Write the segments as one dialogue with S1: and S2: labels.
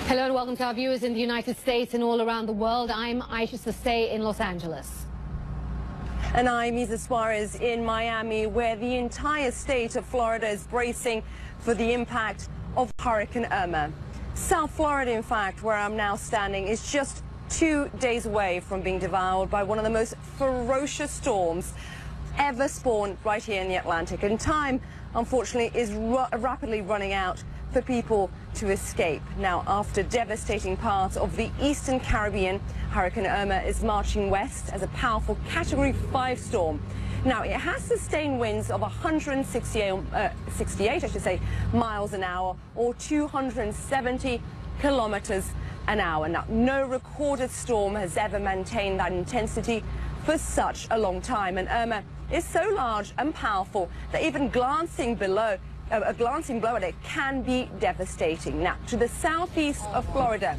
S1: Hello and welcome to our viewers in the United States and all around the world. I'm Aisha Sastay in Los Angeles.
S2: And I'm Isa Suarez in Miami, where the entire state of Florida is bracing for the impact of Hurricane Irma. South Florida, in fact, where I'm now standing, is just 2 days away from being devoured by one of the most ferocious storms ever spawned right here in the Atlantic. And time, unfortunately, is rapidly running out for people to escape. Now, after devastating parts of the eastern Caribbean, Hurricane Irma is marching west as a powerful Category 5 storm. Now, it has sustained winds of 168 miles an hour, or 270 kilometers an hour. Now, no recorded storm has ever maintained that intensity for such a long time, and Irma is so large and powerful that even a glancing blow at it can be devastating. Now, to the southeast of Florida,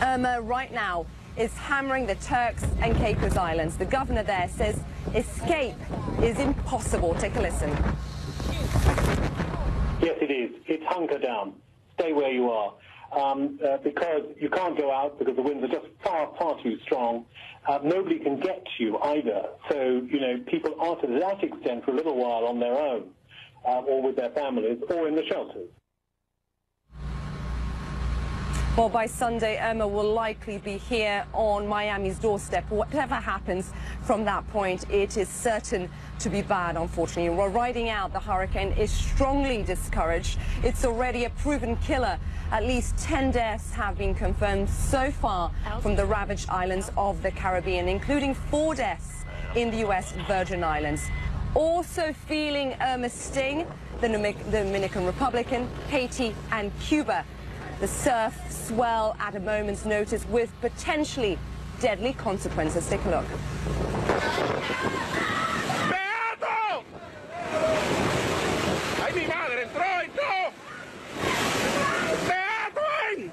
S2: Irma right now is hammering the Turks and Caicos Islands. The governor there says escape is impossible. Take a listen.
S3: Yes, it is. It's hunker down. Stay where you are. Because you can't go out because the winds are just far, far too strong. Nobody can get to you either. So, you know, people are to that extent for a little while on their own, or with their families, or in the shelters.
S2: Well, by Sunday, Irma will likely be here on Miami's doorstep. Whatever happens from that point, it is certain to be bad, unfortunately. We're riding out the hurricane is strongly discouraged. It's already a proven killer. At least 10 deaths have been confirmed so far from the ravaged islands of the Caribbean, including 4 deaths in the U.S. Virgin Islands. Also feeling Irma's sting, the Dominican Republic, Haiti and Cuba. The surf swell at a moment's notice with potentially deadly consequences. Take a look.
S4: ¡Beato! ¡Ay, mi madre! ¡Entró! ¡Entró! ¡Beato!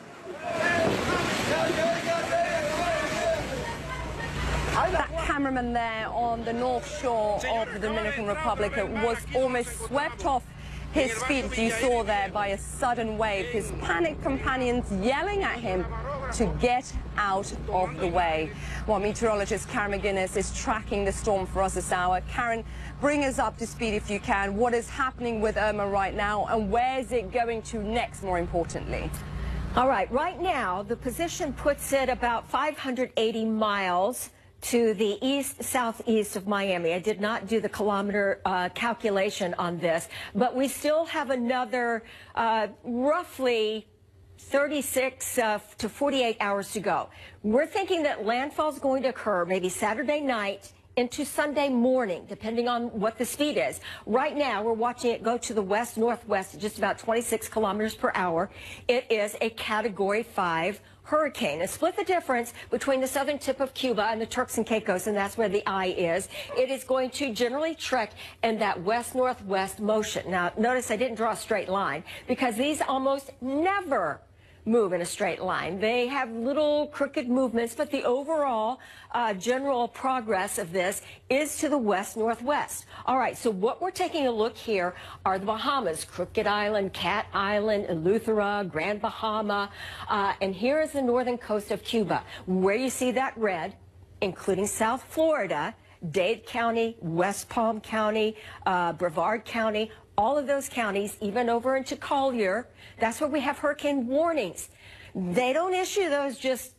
S2: That cameraman there on the north shore of the Dominican Republic was almost swept off his feet, as you saw there, by a sudden wave. His panicked companions yelling at him to get out of the way. Well, meteorologist Karen McGuinness is tracking the storm for us this hour. Karen, bring us up to speed if you can. What is happening with Irma right now, and where is it going to next, more importantly?
S5: All right, right now, the position puts it about 580 miles to the southeast of Miami. I did not do the kilometer calculation on this, but we still have another roughly 36 to 48 hours to go. We're thinking that landfall is going to occur maybe Saturday night into Sunday morning, depending on what the speed is. Right now, we're watching it go to the west-northwest at just about 26 kilometers per hour. It is a Category 5 hurricane. And split the difference between the southern tip of Cuba and the Turks and Caicos, and that's where the eye is. It is going to generally trek in that west-northwest motion. Now, notice I didn't draw a straight line because these almost never move in a straight line. They have little crooked movements, but the overall general progress of this is to the west-northwest. All right, so what we're taking a look here are the Bahamas, Crooked Island, Cat Island, Eleuthera, Grand Bahama, and here is the northern coast of Cuba, where you see that red, including South Florida, Dade County, West Palm County, Brevard County, all of those counties, even over into Collier. That's where we have hurricane warnings. They don't issue those just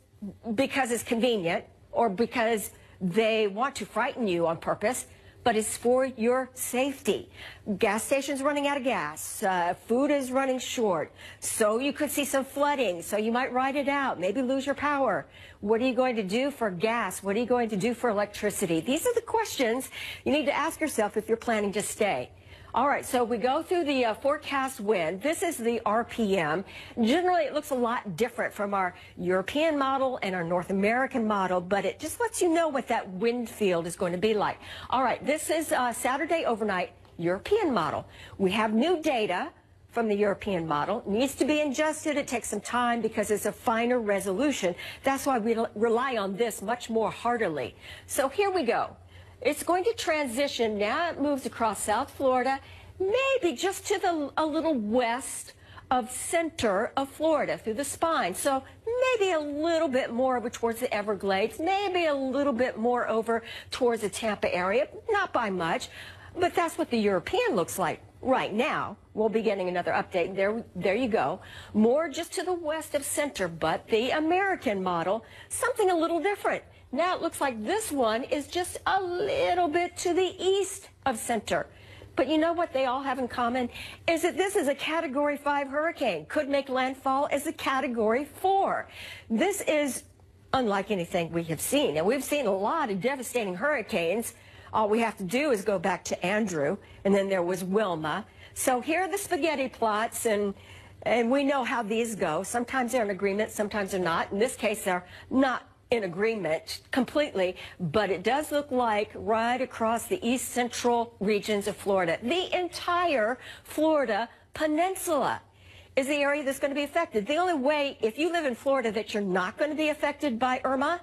S5: because it's convenient or because they want to frighten you on purpose, but it's for your safety. Gas stations running out of gas, food is running short, so you could see some flooding, so you might ride it out, maybe lose your power. What are you going to do for gas? What are you going to do for electricity? These are the questions you need to ask yourself if you're planning to stay. All right, so we go through the forecast wind. This is the RPM. Generally, it looks a lot different from our European model and our North American model, but it just lets you know what that wind field is going to be like. All right, this is Saturday overnight European model. We have new data from the European model. It needs to be ingested. It takes some time because it's a finer resolution. That's why we rely on this much more heartily. So here we go. It's going to transition. Now it moves across South Florida, maybe just to a little west of center of Florida, through the spine. So maybe a little bit more over towards the Everglades, maybe a little bit more over towards the Tampa area, not by much. But that's what the European looks like right now. We'll be getting another update. There you go. More just to the west of center, but the American model, something a little different. Now it looks like this one is just a little bit to the east of center. But you know what they all have in common? Is that this is a Category 5 hurricane. Could make landfall as a Category 4. This is unlike anything we have seen. And we've seen a lot of devastating hurricanes. All we have to do is go back to Andrew, and then there was Wilma. So here are the spaghetti plots, and we know how these go. Sometimes they're in agreement, sometimes they're not. In this case, they're not in agreement completely, but it does look like right across the east central regions of Florida, the entire Florida peninsula is the area that's going to be affected. The only way, if you live in Florida, that you're not going to be affected by Irma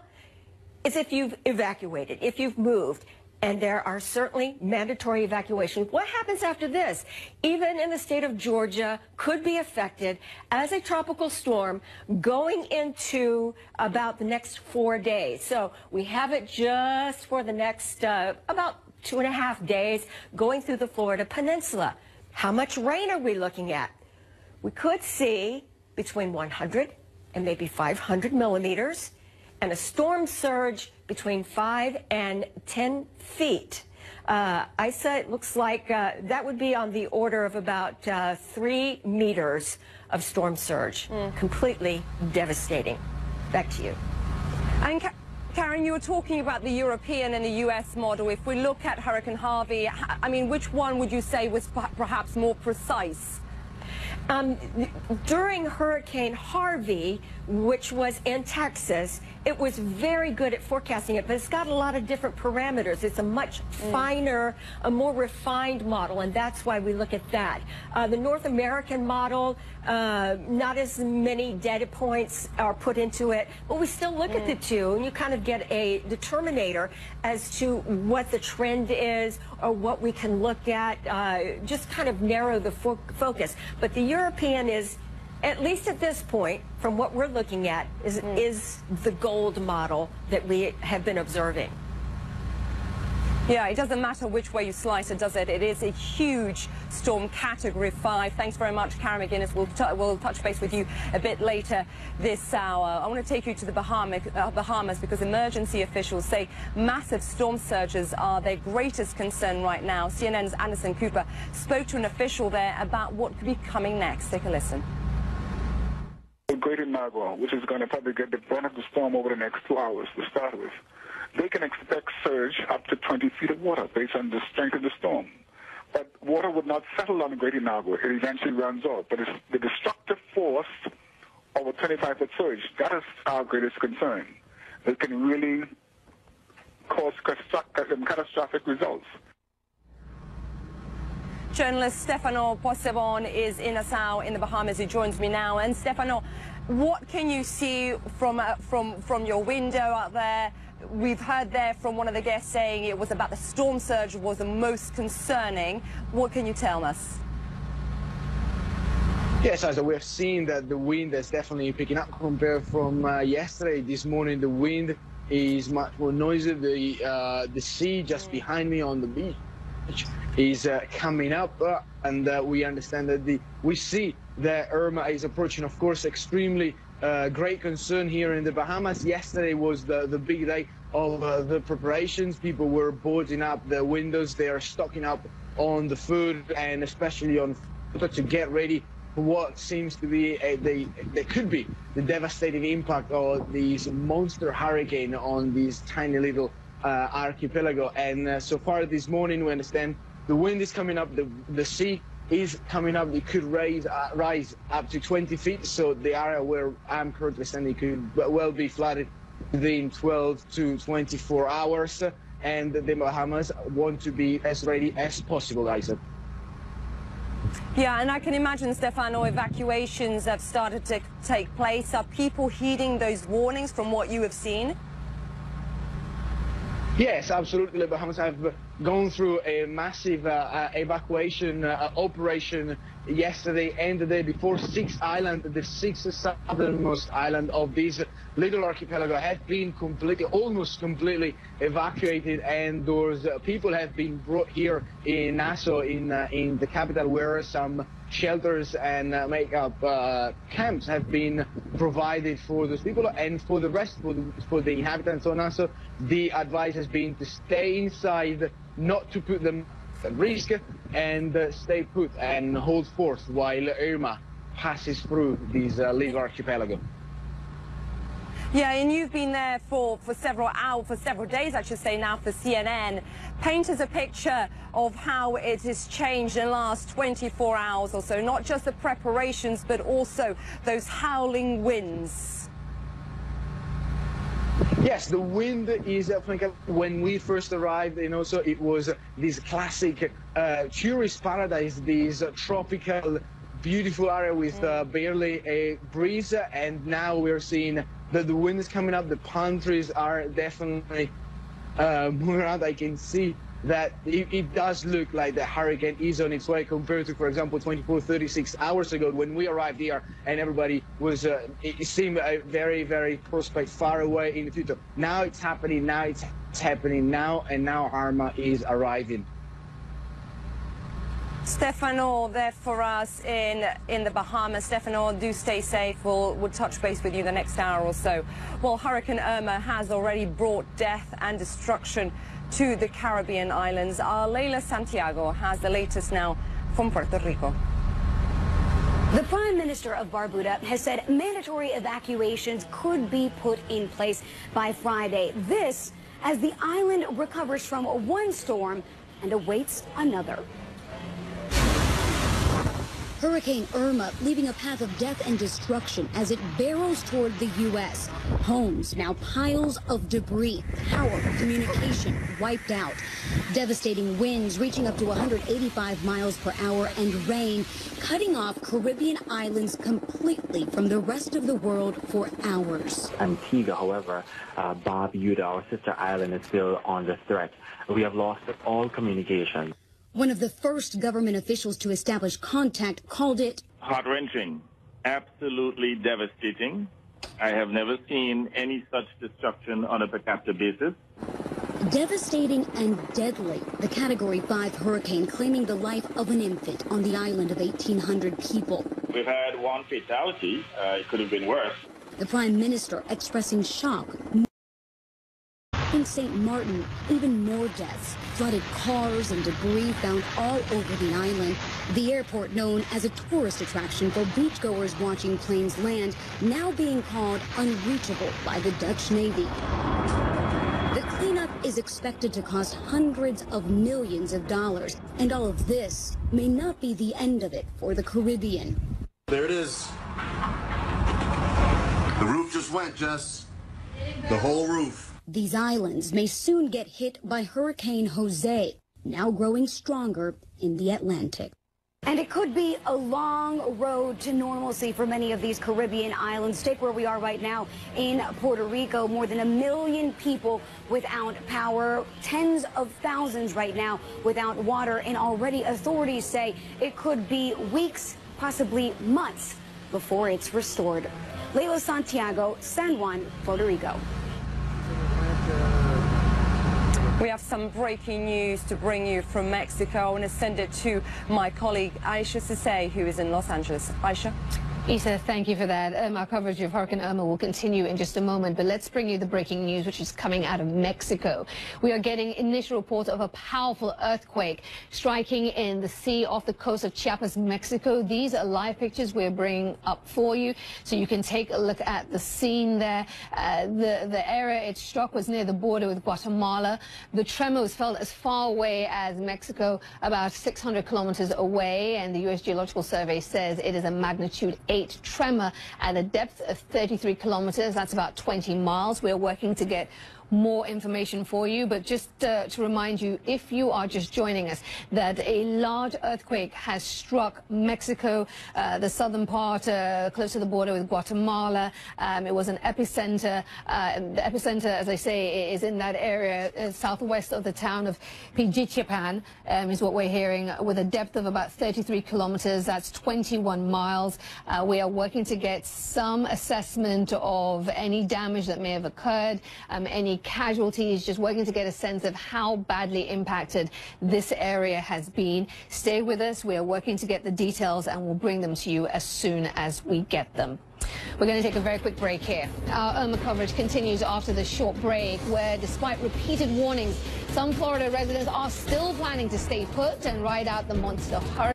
S5: is if you've evacuated, if you've moved. And there are certainly mandatory evacuations. What happens after this? Even in the state of Georgia, could be affected as a tropical storm going into about the next 4 days. So we have it just for the next about 2.5 days going through the Florida peninsula. How much rain are we looking at? We could see between 100 and maybe 500 millimeters, and a storm surge between 5 and 10 feet. Isa, it looks like that would be on the order of about 3 meters of storm surge. Completely devastating. Back to you.
S2: And Karen, you were talking about the European and the U.S. model. If we look at Hurricane Harvey, I mean, which one would you say was perhaps more precise? During Hurricane Harvey, which was in Texas, it was very good at forecasting it, but it's got a lot of different parameters. It's a much finer, a more refined model, and that's why we look at that. The North American model, not as many data points are put into it, but we still look at the two, and you kind of get a determinator as to what the trend is or what we can look at, just kind of narrow the focus. But the European is, at least at this point, from what we're looking at, is the gold model that we have been observing. Yeah, it doesn't matter which way you slice it, does it? It is a huge storm, Category 5. Thanks very much, Karen McGuinness. We'll touch base with you a bit later this hour. I want to take you to the Bahamas because emergency officials say massive storm surges are their greatest concern right now. CNN's Anderson Cooper spoke to an official there about what could be coming next. Take a listen.
S6: Greater Nagua, which is going to probably get the brunt of the storm over the next 2 hours to start with, they can expect surge up to 20 feet of water based on the strength of the storm. But water would not settle on the Greater Nagua. It eventually runs out. But it's the destructive force of a 25-foot surge, that is our greatest concern. It can really cause catastrophic results.
S2: Journalist Stefano Possebon is in Nassau in the Bahamas. He joins me now. And Stefano, what can you see from your window out there? We've heard there from one of the guests saying it was about the storm surge was the most concerning. What can you tell us?
S7: Yes, as we've seen that the wind is definitely picking up compared from yesterday. This morning the wind is much more noisy. The sea just behind me on the beach is coming up, and we understand that we see that Irma is approaching. Of course, extremely great concern here in the Bahamas. Yesterday was the big day of the preparations. People were boarding up the windows. They are stocking up on the food and especially on food to get ready for what seems to be there could be the devastating impact of this monster hurricane on this tiny little archipelago. And so far this morning we understand the wind is coming up, the sea is coming up. It could rise up to 20 feet, so the area where I'm currently standing could well be flooded within 12 to 24 hours, and the Bahamas want to be as ready as possible, Isaac.
S2: Yeah, and I can imagine, Stefano, evacuations have started to take place. Are people heeding those warnings from what you have seen?
S7: Yes, absolutely. The Bahamas have gone through a massive evacuation operation yesterday and the day before. 6 islands, the 6th southernmost island of this little archipelago, have been almost completely evacuated, and those people have been brought here in Nassau, in the capital, where some shelters and make-up camps have been provided for those people, and for the rest, for the inhabitants of Nassau, the advice has been to stay inside, not to put them at risk, and stay put and hold forth while Irma passes through this little archipelago.
S2: Yeah, and you've been there for several hours, for several days, I should say now, for CNN. Paint us a picture of how it has changed in the last 24 hours or so, not just the preparations, but also those howling winds.
S7: Yes, the wind is definitely, when we first arrived, and also it was this classic tourist paradise, this tropical, beautiful area with barely a breeze, and now we're seeing that the wind is coming up, the palm trees are definitely moving around. I can see that it does look like the hurricane is on its way, compared to, for example, 36 hours ago when we arrived here and everybody was, it seemed very, very prospect far away in the future. Now it's happening, now it's happening now, and now Irma is arriving.
S2: Stefano there for us in the Bahamas. Stefano, do stay safe. We'll touch base with you the next hour or so. Well, Hurricane Irma has already brought death and destruction to the Caribbean islands. Our Leila Santiago has the latest now from Puerto Rico.
S8: The Prime Minister of Barbuda has said mandatory evacuations could be put in place by Friday. This as the island recovers from one storm and awaits another.
S9: Hurricane Irma leaving a path of death and destruction as it barrels toward the U.S. Homes now piles of debris, power, communication wiped out. Devastating winds reaching up to 185 miles per hour and rain cutting off Caribbean islands completely from the rest of the world for hours.
S10: Antigua, however, Barbuda, our sister island, is still under threat. We have lost all communication.
S9: One of the first government officials to establish contact called it
S11: heart-wrenching, absolutely devastating. I have never seen any such destruction on a per capita basis.
S9: Devastating and deadly. The Category 5 hurricane claiming the life of an infant on the island of 1,800 people.
S11: We've had one fatality. It could have been worse.
S9: The Prime Minister expressing shock. In St. Martin, even more deaths. Flooded cars and debris found all over the island. The airport, known as a tourist attraction for beachgoers watching planes land, now being called unreachable by the Dutch Navy. The cleanup is expected to cost hundreds of millions of dollars, and all of this may not be the end of it for the Caribbean.
S12: There it is. The roof just went, Jess. The whole roof.
S9: These islands may soon get hit by Hurricane Jose, now growing stronger in the Atlantic.
S8: And it could be a long road to normalcy for many of these Caribbean islands. Take where we are right now in Puerto Rico. More than 1 million people without power, tens of thousands right now without water, and already authorities say it could be weeks, possibly months, before it's restored. Leila Santiago, San Juan, Puerto Rico.
S2: We have some breaking news to bring you from Mexico. I want to send it to my colleague Aisha Sisay, who is in Los Angeles. Aisha?
S1: Isa, thank you for that. Our coverage of Hurricane Irma will continue in just a moment, but let's bring you the breaking news, which is coming out of Mexico. We are getting initial reports of a powerful earthquake striking in the sea off the coast of Chiapas, Mexico. These are live pictures we're bringing up for you, so you can take a look at the scene there. The area it struck was near the border with Guatemala. The tremor was felt as far away as Mexico, about 600 kilometers away, and the U.S. Geological Survey says it is a magnitude 8 tremor at a depth of 33 kilometers. That's about 20 miles. We're working to get more information for you. But just to remind you, if you are just joining us, that a large earthquake has struck Mexico, the southern part, close to the border with Guatemala. It was an epicenter. The epicenter, as I say, is in that area southwest of the town of Pijichipan, is what we're hearing, with a depth of about 33 kilometers. That's 21 miles. We are working to get some assessment of any damage that may have occurred, any casualties, just working to get a sense of how badly impacted this area has been. Stay with us. We are working to get the details, and we'll bring them to you as soon as we get them. We're going to take a very quick break here. Our Irma coverage continues after this short break, where despite repeated warnings, some Florida residents are still planning to stay put and ride out the monster hurricane.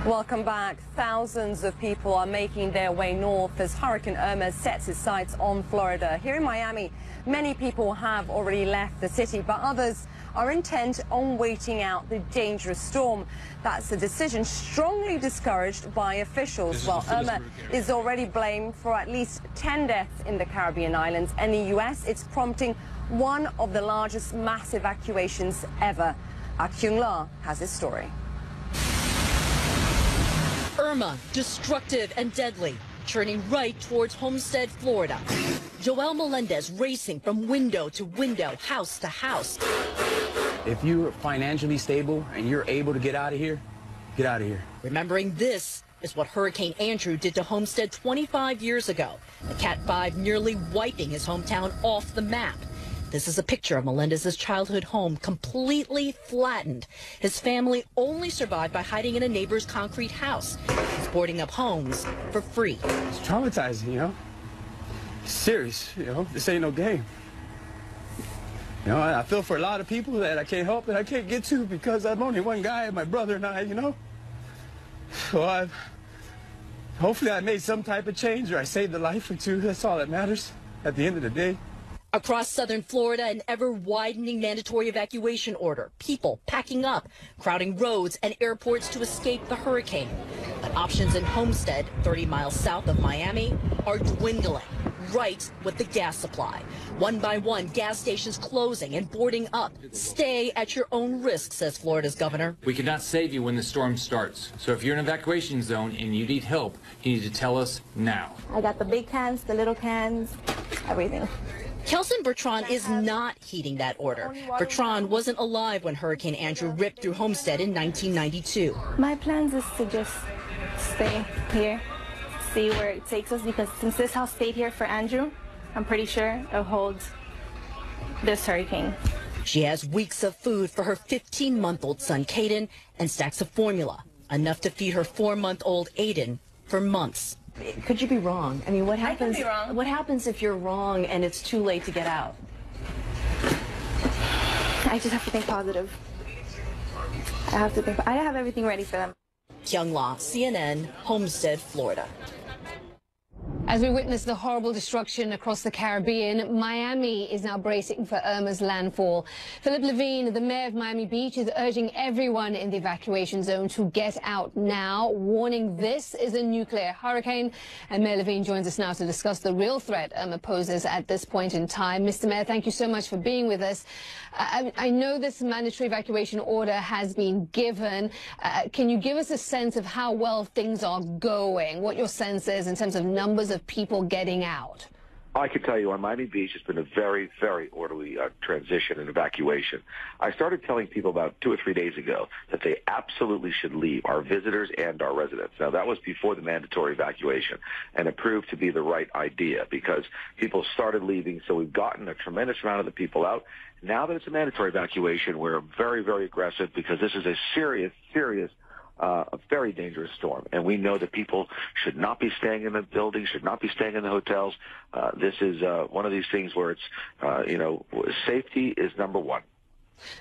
S2: Welcome back. Thousands of people are making their way north as Hurricane Irma sets its sights on Florida. Here in Miami, many people have already left the city, but others are intent on waiting out the dangerous storm. That's a decision strongly discouraged by officials. Well, Irma is already blamed for at least 10 deaths in the Caribbean islands. And in the U.S., it's prompting one of the largest mass evacuations ever. Kyung La has this story.
S13: Irma, destructive and deadly, churning right towards Homestead, Florida. Joel Melendez racing from window to window, house to house.
S14: If you're financially stable and you're able to get out of here, get out of here.
S13: Remembering this is what Hurricane Andrew did to Homestead 25 years ago. The Cat 5 nearly wiping his hometown off the map. This is a picture of Melendez's childhood home completely flattened. His family only survived by hiding in a neighbor's concrete house. He's boarding up homes for free.
S14: It's traumatizing, you know? It's serious, you know? This ain't no game. You know, I feel for a lot of people that I can't help, that I can't get to because I'm only one guy, my brother and I, you know? So hopefully I made some type of change, or I saved a life or two. That's all that matters at the end of the day.
S13: Across southern Florida, an ever-widening mandatory evacuation order. People packing up, crowding roads and airports to escape the hurricane. But options in Homestead, 30 miles south of Miami, are dwindling, right with the gas supply. One by one, gas stations closing and boarding up. Stay at your own risk, says Florida's governor.
S15: We cannot save you when the storm starts. So if you're in an evacuation zone and you need help, you need to tell us now.
S16: I got the big cans, the little cans, everything.
S13: Kelson Bertrand is not heeding that order. Bertrand wasn't alive when Hurricane Andrew ripped through Homestead in 1992.
S16: My plans is to just stay here, see where it takes us, because since this house stayed here for Andrew, I'm pretty sure it'll hold this hurricane.
S13: She has weeks of food for her 15-month-old son, Caden, and stacks of formula, enough to feed her 4-month-old Aiden for months.
S2: Could you be wrong? I mean, what happens?
S16: I could be wrong.
S2: What happens if you're wrong and it's too late to get out?
S16: I just have to think positive. I have everything ready for them.
S13: Kyung La, CNN, Homestead, Florida.
S1: As we witness the horrible destruction across the Caribbean, Miami is now bracing for Irma's landfall. Philip Levine, the mayor of Miami Beach, is urging everyone in the evacuation zone to get out now, warning this is a nuclear hurricane. And Mayor Levine joins us now to discuss the real threat Irma poses at this point in time. Mr. Mayor, thank you so much for being with us. I know this mandatory evacuation order has been given. Can you give us a sense of how well things are going, what your sense is in terms of numbers of people getting out?
S17: I can tell you on Miami Beach, it's been a very, very orderly transition and evacuation. I started telling people about 2 or 3 days ago that they absolutely should leave, our visitors and our residents. Now, that was before the mandatory evacuation, and it proved to be the right idea because people started leaving, so we've gotten a tremendous amount of the people out. Now that it's a mandatory evacuation, we're very, very aggressive because this is a serious, a very dangerous storm. And we know that people should not be staying in the buildings, should not be staying in the hotels. This is one of these things where it's, safety is number one.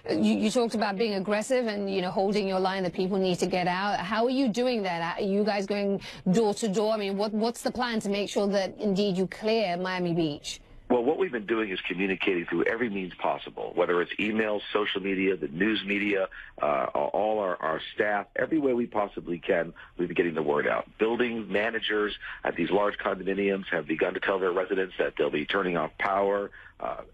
S1: You talked about being aggressive and, holding your line that people need to get out. How are you doing that? Are you guys going door to door? I mean, what's the plan to make sure that indeed you clear Miami Beach?
S17: Well, what we've been doing is communicating through every means possible, whether it's emails, social media, the news media, all our our staff, every way we possibly can, we've been getting the word out. Building managers at these large condominiums have begun to tell their residents that they'll be turning off power,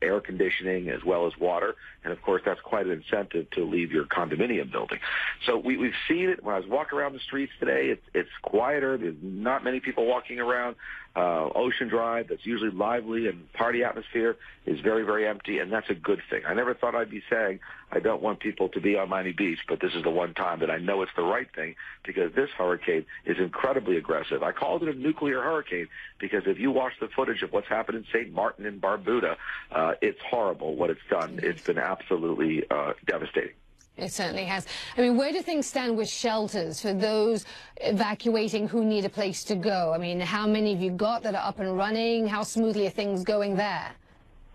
S17: air conditioning, as well as water. And, of course, that's quite an incentive to leave your condominium building. So we've seen it. When I was walking around the streets today, it's quieter. There's not many people walking around. Ocean Drive, that's usually lively and party atmosphere, is very, very empty, and that's a good thing. I never thought I'd be saying I don't want people to be on Miami Beach, but this is the one time that I know it's the right thing, because this hurricane is incredibly aggressive. I called it a nuclear hurricane because if you watch the footage of what's happened in St. Martin and Barbuda, it's horrible what it's done. It's been absolutely devastating.
S1: It certainly has. I mean, where do things stand with shelters for those evacuating who need a place to go? I mean, how many have you got that are up and running? How smoothly are things going there?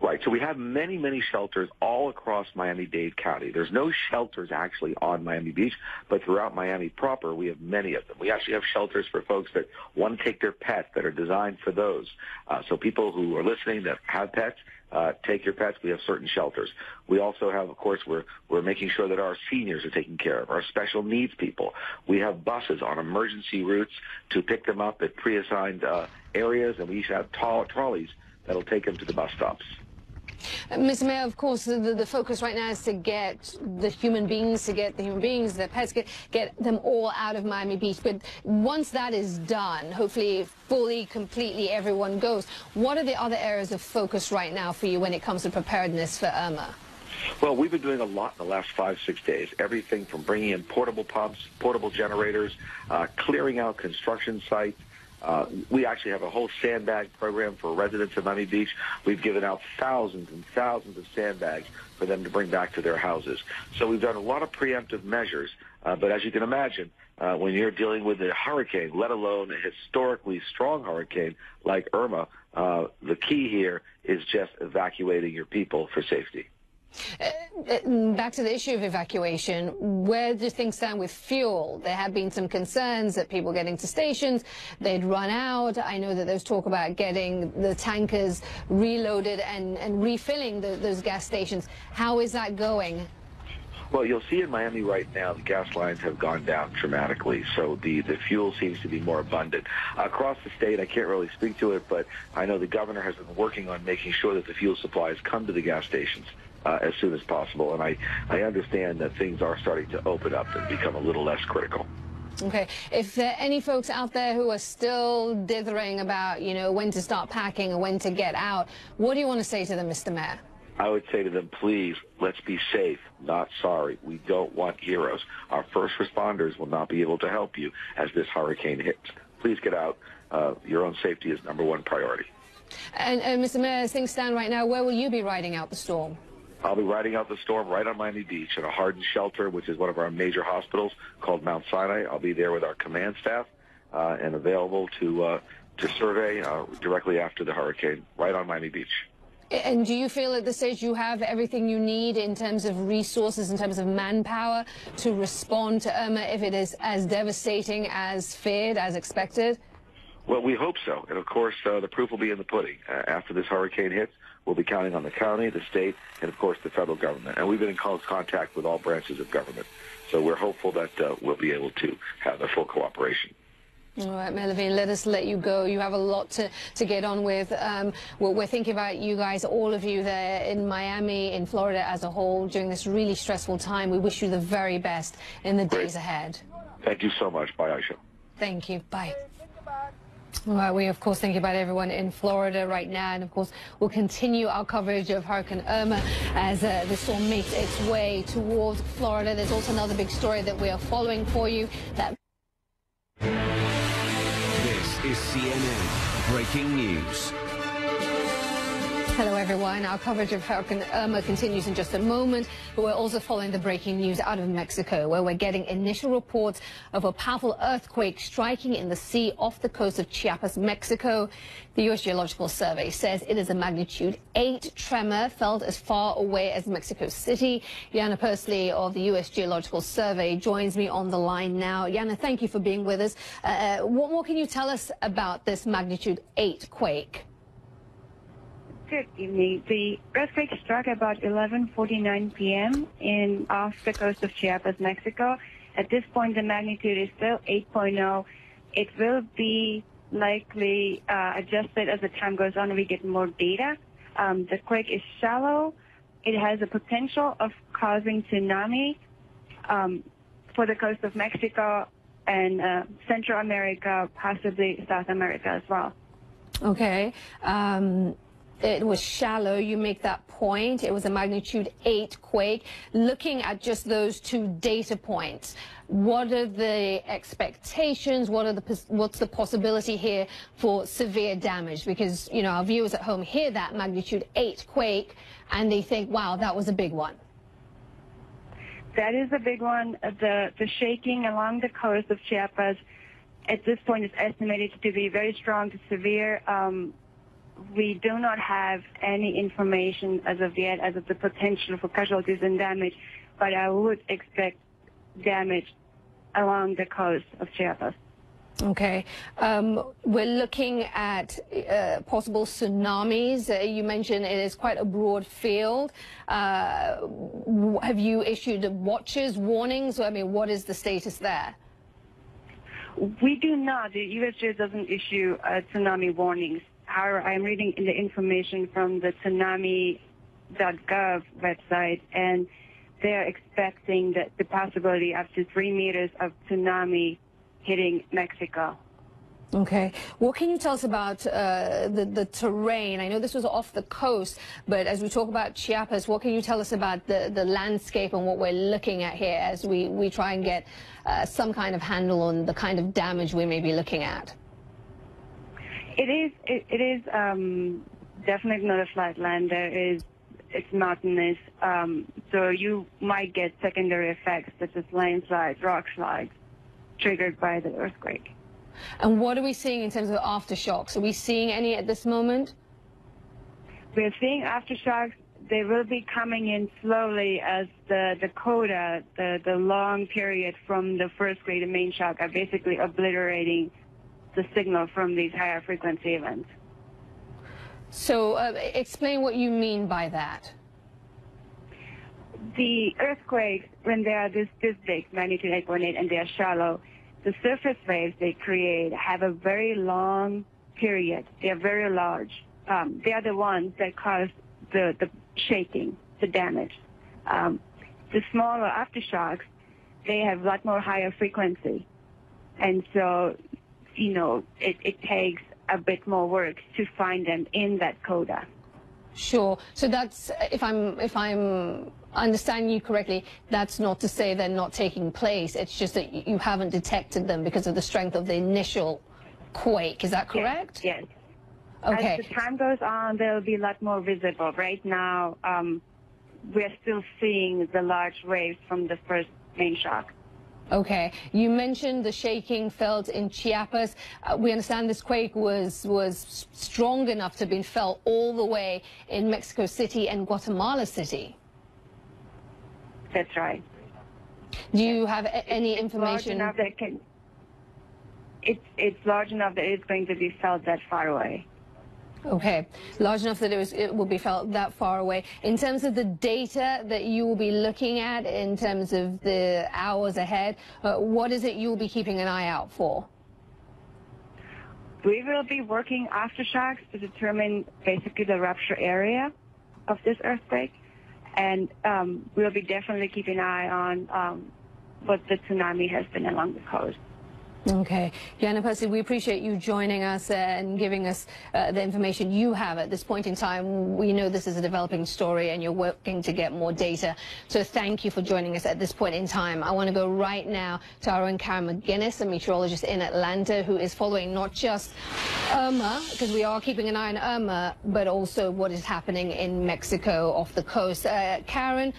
S17: Right. So we have many, many shelters all across Miami-Dade County. There's no shelters actually on Miami Beach, but throughout Miami proper, we have many of them. We actually have shelters for folks that want to take their pets that are designed for those. So people who are listening that have pets, take your pets. We have certain shelters. We also have, of course, we're making sure that our seniors are taken care of, our special needs people. We have buses on emergency routes to pick them up at pre-assigned areas, and we have trolleys that'll take them to the bus stops.
S1: Mr. Mayor, of course, the focus right now is to get the human beings, their pets, get them all out of Miami Beach. But once that is done, hopefully fully, completely everyone goes, what are the other areas of focus right now for you when it comes to preparedness for Irma?
S17: Well, we've been doing a lot in the last 5-6 days. Everything from bringing in portable pumps, portable generators, clearing out construction sites. We actually have a whole sandbag program for residents of Miami Beach. We've given out thousands and thousands of sandbags for them to bring back to their houses. So we've done a lot of preemptive measures. But as you can imagine, when you're dealing with a hurricane, let alone a historically strong hurricane like Irma, the key here is just evacuating your people for safety.
S1: Back to the issue of evacuation, where do things stand with fuel? There have been some concerns that people getting to stations, they'd run out. I know that there's talk about getting the tankers reloaded and refilling those gas stations. How is that going?
S17: Well, you'll see in Miami right now the gas lines have gone down dramatically, so the fuel seems to be more abundant. Across the state, I can't really speak to it, but I know the governor has been working on making sure that the fuel supplies come to the gas stations as soon as possible, and I understand that things are starting to open up and become a little less critical.
S1: Okay. If there are any folks out there who are still dithering about, you know, when to start packing or when to get out, what do you want to say to them, Mr. Mayor?
S17: I would say to them, please, let's be safe, not sorry. We don't want heroes. Our first responders will not be able to help you as this hurricane hits. Please get out. Your own safety is #1 priority.
S1: And Mr. Mayor, as things stand right now, where will you be riding out the storm?
S17: I'll be riding out the storm right on Miami Beach at a hardened shelter, which is one of our major hospitals called Mount Sinai. I'll be there with our command staff and available to survey directly after the hurricane right on Miami Beach.
S1: And do you feel at this stage you have everything you need in terms of resources, in terms of manpower to respond to Irma if it is as devastating as feared, as expected?
S17: Well, we hope so. And, of course, the proof will be in the pudding. After this hurricane hits, we'll be counting on the county, the state, and, of course, the federal government. And we've been in close contact with all branches of government. So we're hopeful that we'll be able to have their full cooperation.
S1: All right, Mayor Levine, let us let you go. You have a lot to get on with. We're thinking about you guys, all of you there in Miami, in Florida as a whole, during this really stressful time. We wish you the very best in the days ahead.
S17: Thank you so much. Bye, Aisha.
S1: Thank you. Bye. All right, we, of course, think about everyone in Florida right now. And, of course, we'll continue our coverage of Hurricane Irma as the storm makes its way towards Florida. There's also another big story that we are following for you.
S18: This is CNN Breaking News.
S1: Hello, everyone. Our coverage of Hurricane Irma continues in just a moment, but we're also following the breaking news out of Mexico, where we're getting initial reports of a powerful earthquake striking in the sea off the coast of Chiapas, Mexico. The U.S. Geological Survey says it is a magnitude 8 tremor felt as far away as Mexico City. Yana Persley of the U.S. Geological Survey joins me on the line now. Yana, thank you for being with us. What more can you tell us about this magnitude 8 quake?
S19: Good evening. The earthquake struck about 11:49 p.m. off the coast of Chiapas, Mexico. At this point, the magnitude is still 8.0. It will be likely adjusted as the time goes on and we get more data. The quake is shallow. It has the potential of causing tsunami for the coast of Mexico and Central America, possibly South America as well.
S1: Okay. It was shallow, you make that point. It was a magnitude 8 quake. Looking at just those two data points, what are the expectations? What's the possibility here for severe damage? Because, you know, our viewers at home hear that magnitude 8 quake and they think, wow, that was a big one.
S19: That is a big one. The shaking along the coast of Chiapas at this point is estimated to be very strong to severe. We do not have any information as of yet as of the potential for casualties and damage, but I would expect damage along the coast of Chiapas.
S1: Okay. We're looking at possible tsunamis. You mentioned it is quite a broad field. Have you issued watches, warnings? I mean, what is the status there?
S19: We do not. The USGS doesn't issue tsunami warnings. However, I'm reading the information from the tsunami.gov website, and they're expecting that the possibility up to 3 meters of tsunami hitting Mexico.
S1: Okay. What can you tell us about the terrain? I know this was off the coast, but as we talk about Chiapas, what can you tell us about the landscape and what we're looking at here as we try and get some kind of handle on the kind of damage we may be looking at?
S19: It is definitely not a flat land. It's mountainous, so you might get secondary effects such as landslides, rock slides, triggered by the earthquake.
S1: And what are we seeing in terms of aftershocks? Are we seeing any at this moment?
S19: We're seeing aftershocks. They will be coming in slowly as the coda, the long period from the first grade and main shock, are basically obliterating the signal from these higher frequency events.
S1: So explain what you mean by that.
S19: The earthquakes, when they are this big, magnitude 8.8, and they are shallow, the surface waves they create have a very long period. They are very large. They are the ones that cause the shaking, the damage. The smaller aftershocks, they have a lot more higher frequency. And so, you know, it takes a bit more work to find them in that coda.
S1: Sure. So that's, if I'm understanding you correctly, that's not to say they're not taking place. It's just that you haven't detected them because of the strength of the initial quake. Is that correct?
S19: Yes.
S1: Okay.
S19: As the time goes on, they'll be a lot more visible. Right now, we're still seeing the large waves from the first main shock.
S1: Okay. You mentioned the shaking felt in Chiapas. We understand this quake was strong enough to have been felt all the way in Mexico City and Guatemala City.
S19: That's right.
S1: Do you have any information?
S19: Large enough that it's large enough that it's going to be felt that far away.
S1: Okay, large enough that it will be felt that far away. In terms of the data that you will be looking at, in terms of the hours ahead, what is it you will be keeping an eye out for?
S19: We will be working aftershocks to determine basically the rupture area of this earthquake, and we'll be definitely keeping an eye on what the tsunami has been along the coast.
S1: Okay. Yana Percy, we appreciate you joining us and giving us the information you have at this point in time. We know this is a developing story and you're working to get more data. So thank you for joining us at this point in time. I want to go right now to our own Karen McGuinness, a meteorologist in Atlanta, who is following not just Irma, because we are keeping an eye on Irma, but also what is happening in Mexico off the coast. Karen,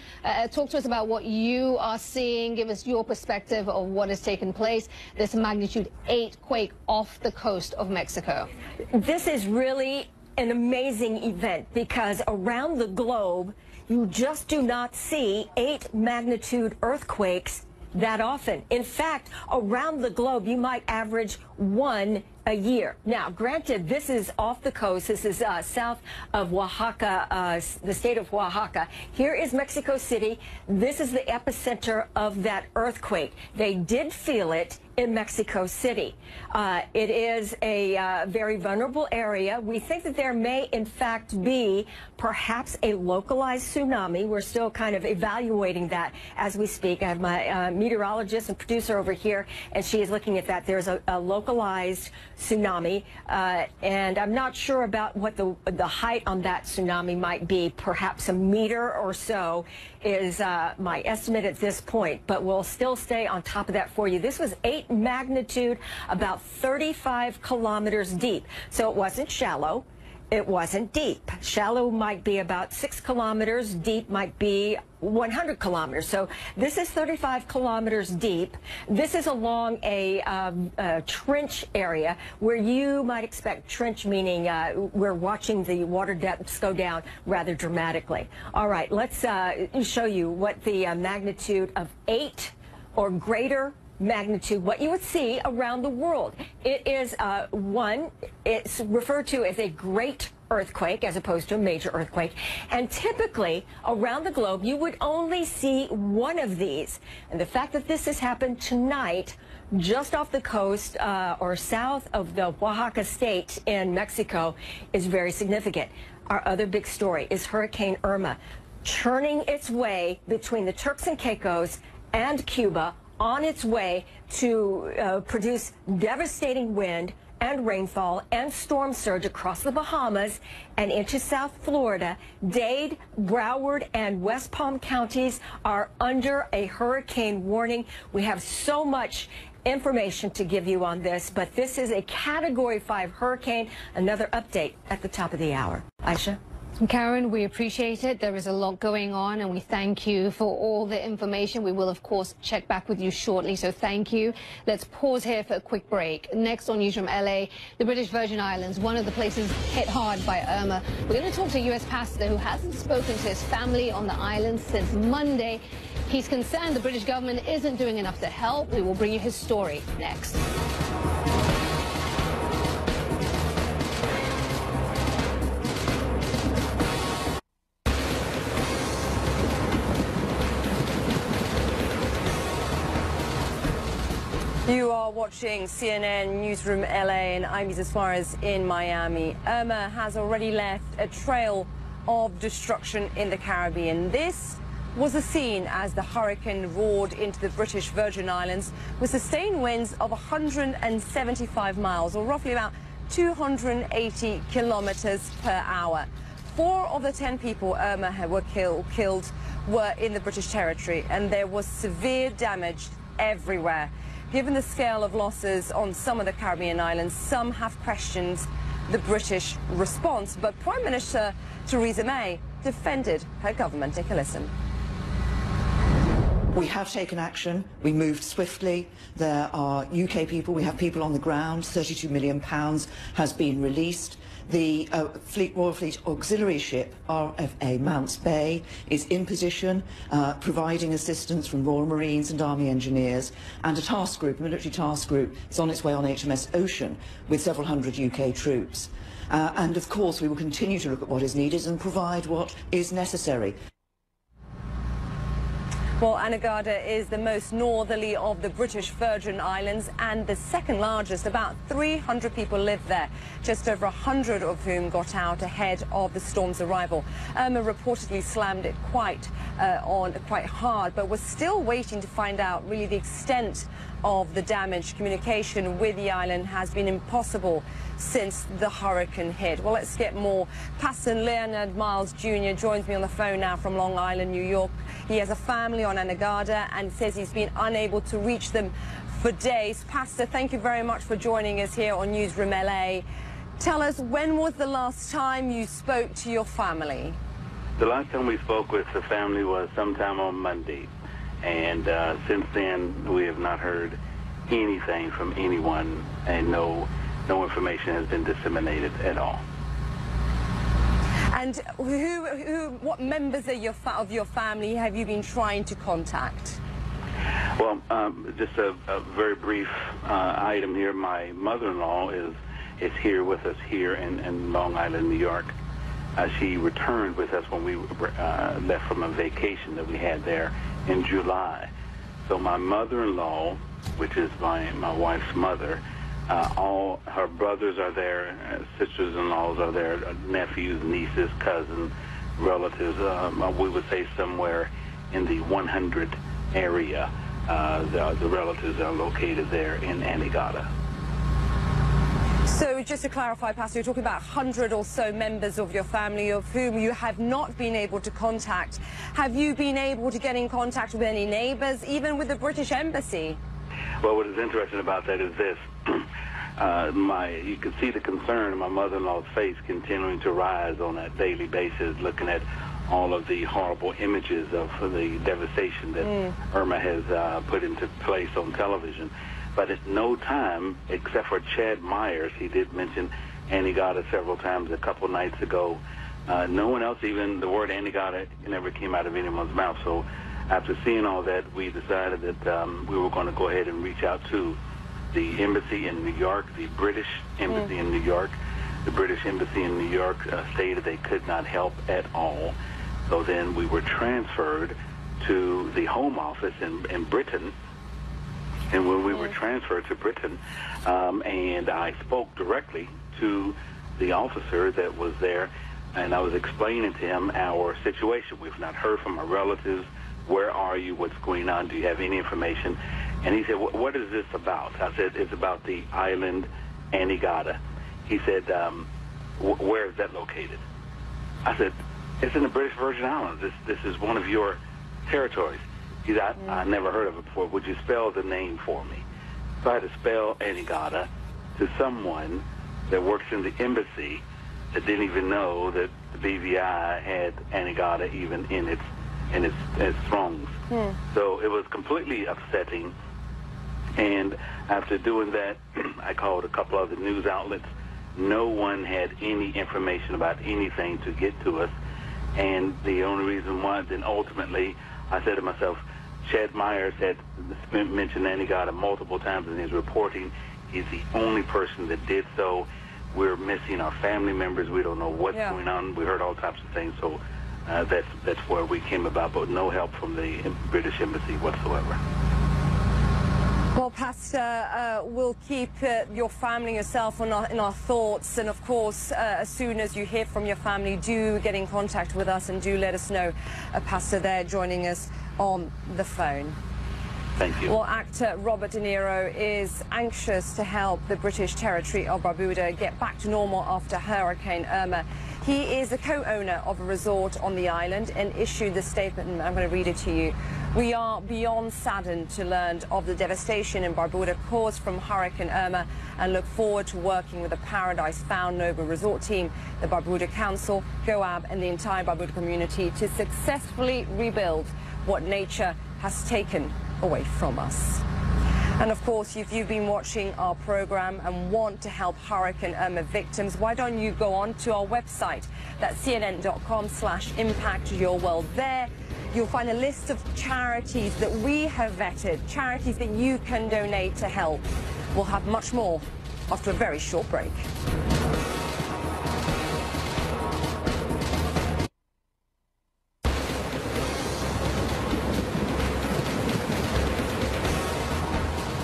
S1: talk to us about what you are seeing. Give us your perspective of what has taken place. This magnitude 8 quake off the coast of Mexico.
S5: This is really an amazing event because around the globe, you just do not see 8 magnitude earthquakes that often. In fact, around the globe, you might average 1 a year. Now, granted, this is off the coast. This is south of Oaxaca, the state of Oaxaca. Here is Mexico City. This is the epicenter of that earthquake. They did feel it in Mexico City. It is a very vulnerable area. We think that there may, in fact, be perhaps a localized tsunami. We're still kind of evaluating that as we speak. I have my meteorologist and producer over here, and she is looking at that. There's a localized tsunami, and I'm not sure about what the height on that tsunami might be. Perhaps a meter or so is my estimate at this point, but we'll still stay on top of that for you. This was 8 magnitude, about 35 kilometers deep, so it wasn't shallow. It wasn't deep. Shallow might be about 6 kilometers. Deep might be 100 kilometers. So this is 35 kilometers deep. This is along a trench area where you might expect trench, meaning we're watching the water depths go down rather dramatically. All right, let's show you what the magnitude of 8 or greater magnitude, what you would see around the world. It is it's referred to as a great earthquake as opposed to a major earthquake. And typically around the globe, you would only see one of these. And the fact that this has happened tonight, just off the coast or south of the Oaxaca state in Mexico, is very significant. Our other big story is Hurricane Irma churning its way between the Turks and Caicos and Cuba, on its way to produce devastating wind and rainfall and storm surge across the Bahamas and into South Florida. Dade, Broward, and West Palm counties are under a hurricane warning. We have so much information to give you on this, but this is a Category 5 hurricane. Another update at the top of the hour. Aisha?
S1: Karen, we appreciate it. There is a lot going on, and we thank you for all the information. We will, of course, check back with you shortly, so thank you. Let's pause here for a quick break. Next on News from LA, the British Virgin Islands, one of the places hit hard by Irma. We're going to talk to a U.S. pastor who hasn't spoken to his family on the island since Monday. He's concerned the British government isn't doing enough to help. We will bring you his story next.
S2: You are watching CNN Newsroom LA, and I'm Isa Suarez in Miami. Irma has already left a trail of destruction in the Caribbean. This was the scene as the hurricane roared into the British Virgin Islands with sustained winds of 175 miles, or roughly about 280 kilometers per hour. 4 of the 10 people Irma were killed were in the British territory, and there was severe damage everywhere. Given the scale of losses on some of the Caribbean islands, some have questioned the British response, but Prime Minister Theresa May defended her government. Take a listen.
S20: We have taken action. We moved swiftly. There are UK people. We have people on the ground. £32 million has been released. The Royal Fleet Auxiliary ship, RFA Mounts Bay, is in position, providing assistance from Royal Marines and Army engineers, and a task group, a military task group, is on its way on HMS Ocean with several hundred UK troops. And of course, we will continue to look at what is needed and provide what is necessary.
S2: Well, Anegada is the most northerly of the British Virgin Islands and the second largest. About 300 people live there, just over 100 of whom got out ahead of the storm's arrival. Irma reportedly slammed it quite hard, but we're still waiting to find out really the extent of the damage. Communication with the island has been impossible since the hurricane hit. Well, let's get more. Pastor Leonard Miles Jr. joins me on the phone now from Long Island, New York. He has a family on Anegada and says he's been unable to reach them for days. Pastor, thank you very much for joining us here on Newsroom LA. Tell us, when was the last time you spoke to your family?
S21: The last time we spoke with the family was sometime on Monday. And since then, we have not heard anything from anyone, and no information has been disseminated at all.
S2: And what members of your family have you been trying to contact?
S21: Well, just a very brief item here. My mother-in-law is here with us here in Long Island, New York. She returned with us when we left from a vacation that we had there in July. So my mother-in-law, which is my wife's mother, all her brothers are there, sisters-in-laws are there, nephews, nieces, cousins, relatives. We would say somewhere in the 100 area. The relatives are located there in Anegada.
S2: So just to clarify, Pastor, you're talking about 100 or so members of your family of whom you have not been able to contact. Have you been able to get in contact with any neighbors, even with the British Embassy?
S21: Well, what is interesting about that is this. You can see the concern in my mother-in-law's face continuing to rise on a daily basis, looking at all of the horrible images of the devastation that Irma has put into place on television. But at no time, except for Chad Myers, he did mention Anegada several times a couple nights ago. No one else, even the word Anegada, never came out of anyone's mouth. So after seeing all that, we decided that we were going to go ahead and reach out to the embassy in New York, the British Embassy in New York. The British Embassy in New York stated they could not help at all. So then we were transferred to the Home Office in Britain. And when we were transferred to Britain, and I spoke directly to the officer that was there, and I was explaining to him our situation. We've not heard from our relatives. Where are you? What's going on? Do you have any information? And he said, what is this about? I said, it's about the island Anegada. He said, where is that located? I said, it's in the British Virgin Islands. This is one of your territories. He said, I never heard of it before. Would you spell the name for me? So I had to spell Anegada to someone that works in the embassy that didn't even know that the BVI had Anegada even in its thrones. So it was completely upsetting. And after doing that, I called a couple other news outlets. No one had any information about anything to get to us. And the only reason why, then ultimately, I said to myself, Chad Myers had mentioned Anegada multiple times in his reporting. He's the only person that did so. We're missing our family members. We don't know what's going on. We heard all types of things. So that's where we came about, but no help from the British Embassy whatsoever.
S2: Well, Pastor, we'll keep your family, yourself in our thoughts. And, of course, as soon as you hear from your family, do get in contact with us and do let us know. Pastor there joining us on the phone.
S21: Thank you.
S2: Well, actor Robert De Niro is anxious to help the British territory of Barbuda get back to normal after Hurricane Irma. He is a co-owner of a resort on the island and issued the statement, and I'm going to read it to you. We are beyond saddened to learn of the devastation in Barbuda caused from Hurricane Irma and look forward to working with the Paradise Found Noble Resort team, the Barbuda Council, GOAB and the entire Barbuda community to successfully rebuild what nature has taken away from us. And of course, if you've been watching our program and want to help Hurricane Irma victims, why don't you go on to our website, that's cnn.com/impact your world. There you'll find a list of charities that we have vetted, charities that you can donate to help. We'll have much more after a very short break.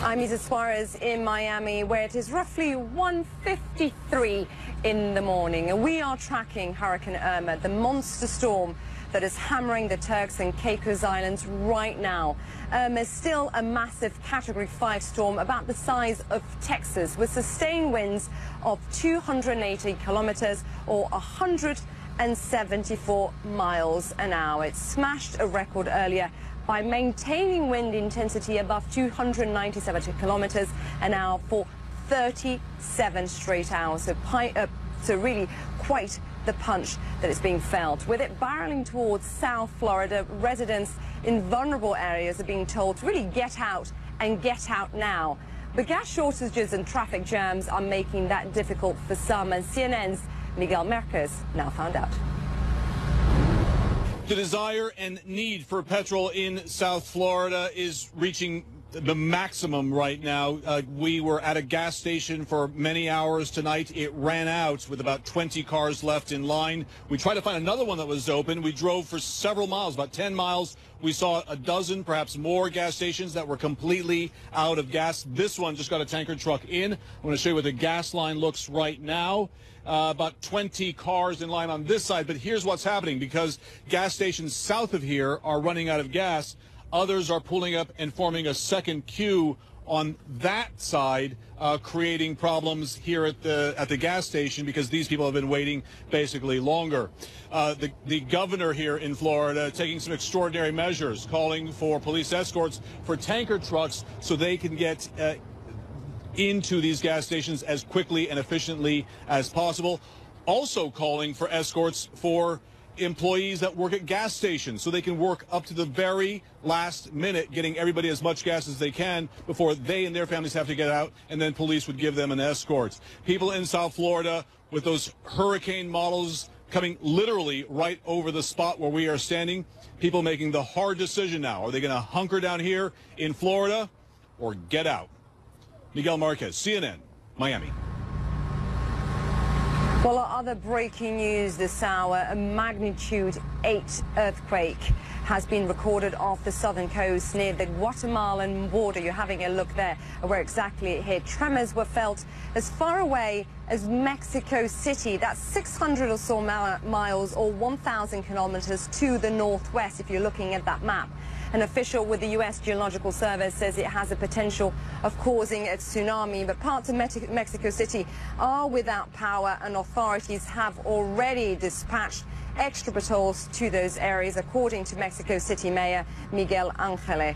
S2: I'm Isa Suarez in Miami, where it is roughly 1:53 in the morning, and we are tracking Hurricane Irma, the monster storm that is hammering the Turks and Caicos Islands right now. Irma is still a massive Category 5 storm about the size of Texas, with sustained winds of 280 kilometers or 174 miles an hour. It smashed a record earlier by maintaining wind intensity above 297 kilometers an hour for 37 straight hours. So really quite the punch that is being felt. With it barreling towards South Florida, residents in vulnerable areas are being told to really get out and get out now. But gas shortages and traffic jams are making that difficult for some, and CNN's Miguel Merquez now found out.
S3: The desire and need for petrol in South Florida is reaching the maximum right now. We were at a gas station for many hours tonight. It ran out with about 20 cars left in line. We tried to find another one that was open. We drove for several miles, about 10 miles. We saw a dozen, perhaps more gas stations that were completely out of gas. This one just got a tanker truck in. I want to show you what the gas line looks right now. About 20 cars in line on this side. But here's what's happening. Because gas stations south of here are running out of gas, others are pulling up and forming a second queue on that side, creating problems here at the gas station because these people have been waiting basically longer. The governor here in Florida taking some extraordinary measures, calling for police escorts for tanker trucks so they can get into these gas stations as quickly and efficiently as possible. Also calling for escorts for employees that work at gas stations so they can work up to the very last minute, getting everybody as much gas as they can before they and their families have to get out, and then police would give them an escort. People in South Florida with those hurricane models coming literally right over the spot where we are standing, people making the hard decision now. Are they going to hunker down here in Florida or get out? Miguel Marquez, CNN, Miami.
S2: Well, other breaking news this hour, a magnitude 8 earthquake has been recorded off the southern coast near the Guatemalan border. You're having a look there where exactly it hit. Tremors were felt as far away as Mexico City. That's 600 or so miles or 1,000 kilometers to the northwest if you're looking at that map. An official with the U.S. Geological Service says it has a potential of causing a tsunami, but parts of Mexico City are without power and authorities have already dispatched extra patrols to those areas, according to Mexico City Mayor Miguel Ángel.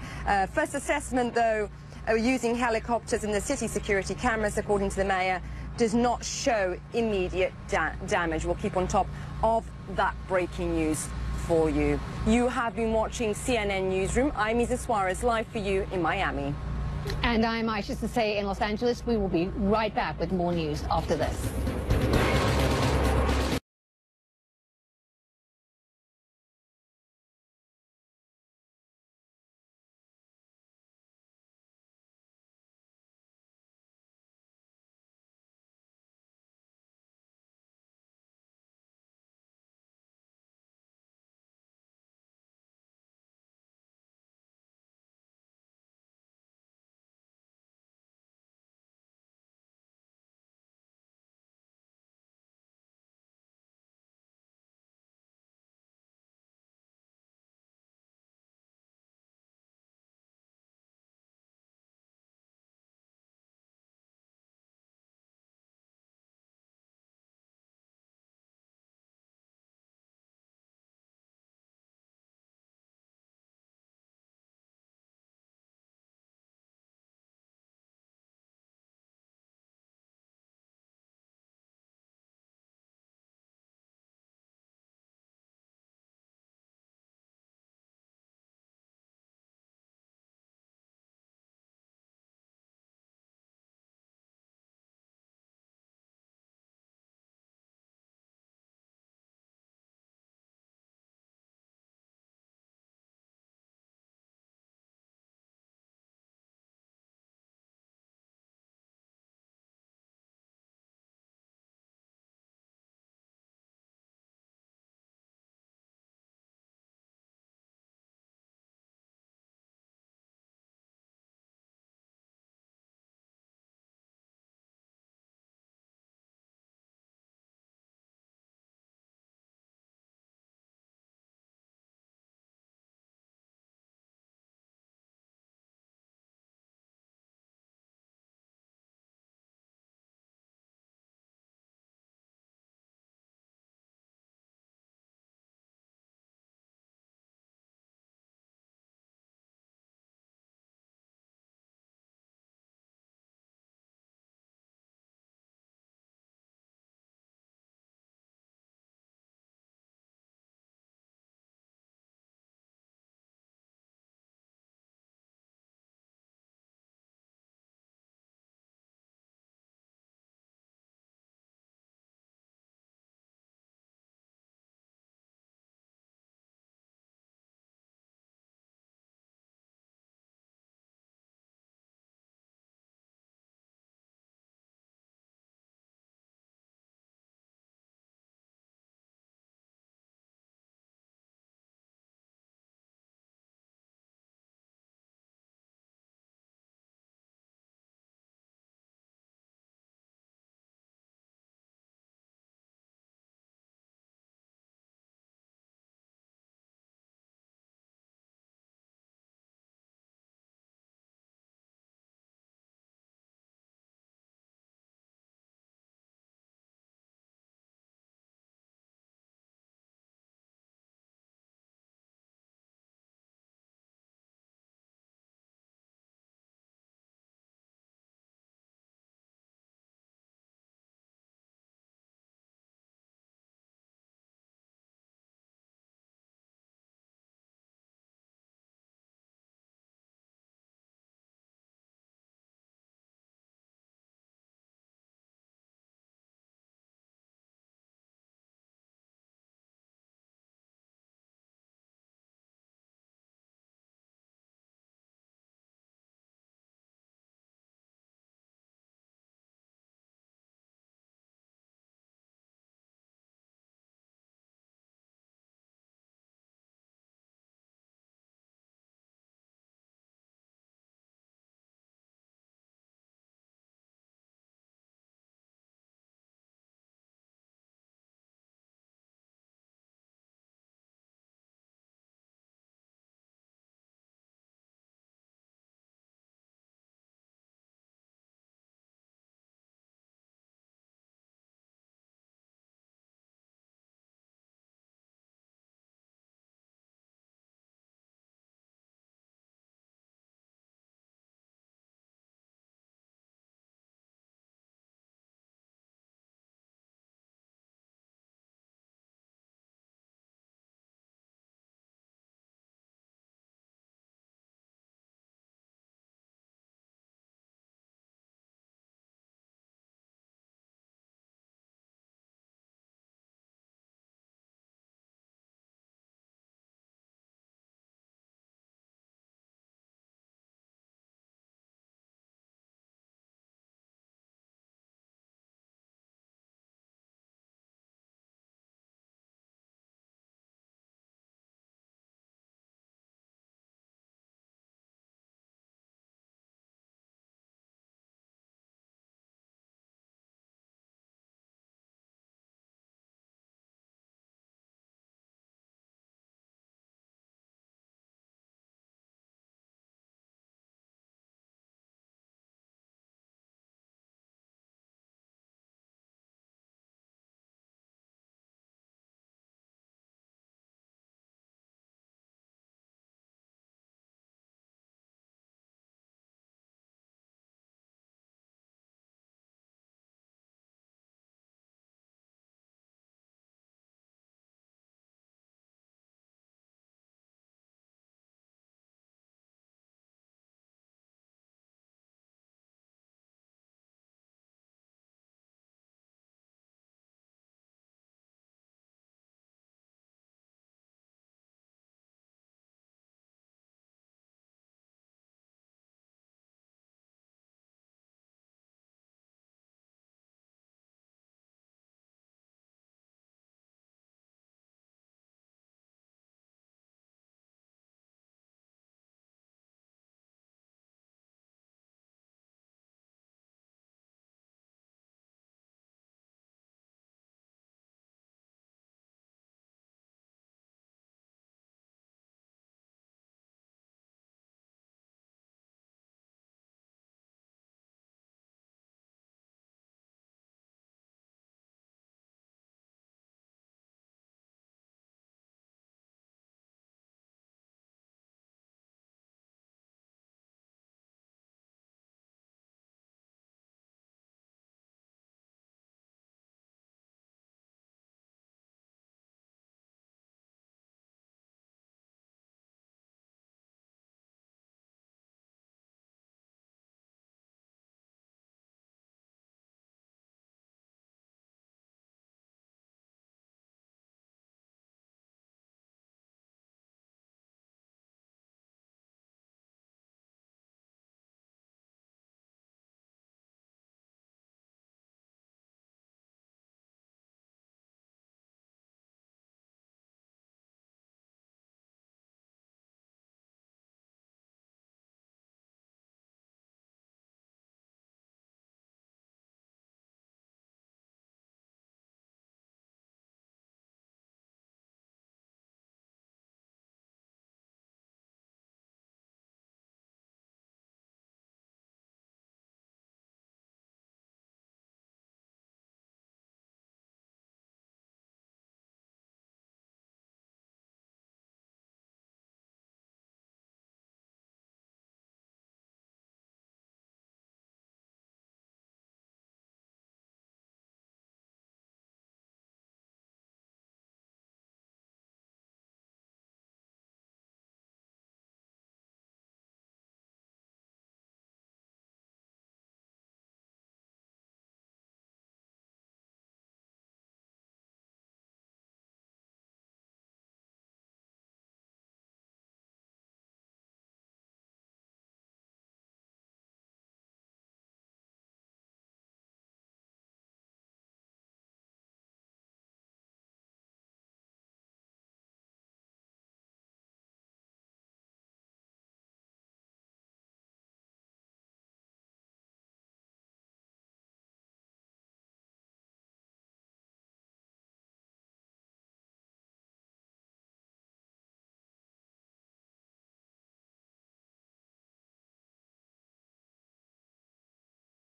S2: First assessment, though, using helicopters and the city security cameras, according to the mayor, does not show immediate damage. We'll keep on top of that breaking news for you. You have been watching CNN Newsroom. I'm Isa Suarez, live for you in Miami.
S1: And I'm Aisha Sasay in Los Angeles. We will be right back with more news after this.